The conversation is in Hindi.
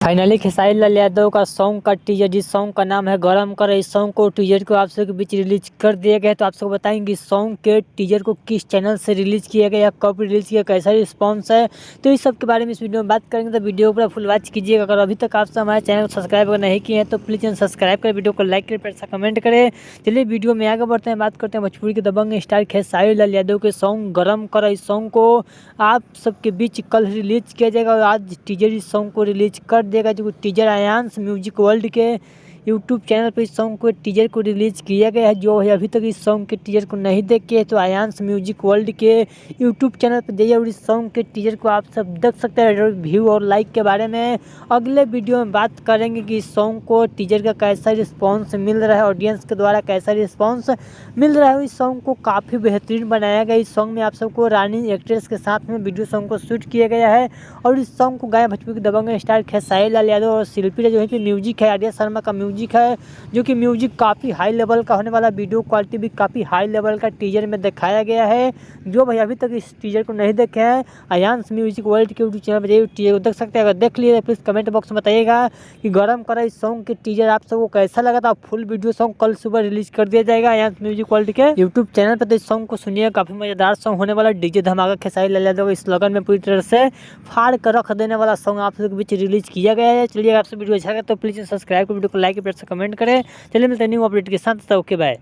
फाइनली खेसारी लाल यादव का सॉन्ग का टीजर, जिस सॉन्ग का नाम है गरम कर, इस सॉन्ग को टीजर को आप सबके बीच रिलीज कर दिया गया है। तो आप सबको बताएंगे इस सॉन्ग के टीजर को किस चैनल से रिलीज किया गया या कब रिलीज किया, कैसा रिस्पांस है, तो इस सब के बारे में इस वीडियो में बात करेंगे। तो वीडियो को फुल वॉच कीजिएगा। अगर अभी तक आप सब हमारे चैनल को सब्सक्राइब अगर नहीं किए हैं तो प्लीज़ चैनल सब्सक्राइब करें, वीडियो को लाइक करें, ऐसा कमेंट करें। चलिए वीडियो में आगे बढ़ते हैं, बात करते हैं भोजपुरी के दबंग स्टार खेसारी लाल यादव के सॉन्ग गरम कर। इस सॉन्ग को आप सबके बीच कल रिलीज किया जाएगा और आज टीजर इस सॉन्ग को रिलीज कर देगा। जो टीजर आयांश म्यूजिक वर्ल्ड के यूट्यूब चैनल पर इस सॉन्ग को टीजर को रिलीज किया गया है। जो है अभी तक इस सॉन्ग के टीजर को नहीं देखे तो आयांश म्यूजिक वर्ल्ड के यूट्यूब चैनल पर जाइए और इस सॉन्ग के टीजर को आप सब देख सकते हैं। व्यू और लाइक के बारे में अगले वीडियो में बात करेंगे कि इस सॉन्ग को टीजर का कैसा रिस्पॉन्स मिल रहा है, ऑडियंस के द्वारा कैसा रिस्पॉन्स मिल रहा है। इस सॉन्ग को काफ़ी बेहतरीन बनाया गया। इस सॉन्ग में आप सबको रानी एक्ट्रेस के साथ में वीडियो सॉन्ग को शूट किया गया है और इस सॉन्ग को गाया भोजपुरी के दबंग स्टार खेसारी लाल यादव और शिल्पी जो है कि म्यूजिक है आर्या शर्मा का म्यूजिक है, जो कि म्यूजिक काफ़ी हाई लेवल का होने वाला। वीडियो क्वालिटी भी काफ़ी हाई लेवल का टीजर में दिखाया गया है। जो भाई अभी तक इस टीजर को नहीं देखे हैं आयांश म्यूजिक वर्ल्ड के यूट्यूब चैनल पर जाइए, टीजर को देख सकते हैं। अगर देख लिए तो प्लीज़ कमेंट बॉक्स में बताइएगा कि गरम करा इस सॉन्ग के टीजर आप सबको कैसा लगा था। फुल वीडियो सॉन्ग कल सुबह रिलीज कर दिया जाएगा आयांश म्यूजिक वर्ल्ड के यूट्यूब चैनल पर। तो इस सॉन्ग को सुनिए, काफ़ी मजेदार सॉन्ग होने वाला। डीजे धमाका खेसारी लाल यादव इस स्लोगन में पूरी तरह से फाड़ कर रख देने वाला सॉन्ग आप सबके बीच रिलीज किया गया है। चलिए आपसे वीडियो अच्छा लगा तो प्लीज़ सब्सक्राइब कर, वीडियो को लाइक, कमेंट करें। चलिए मिलते हैं न्यू अपडेट के साथ। Okay bye.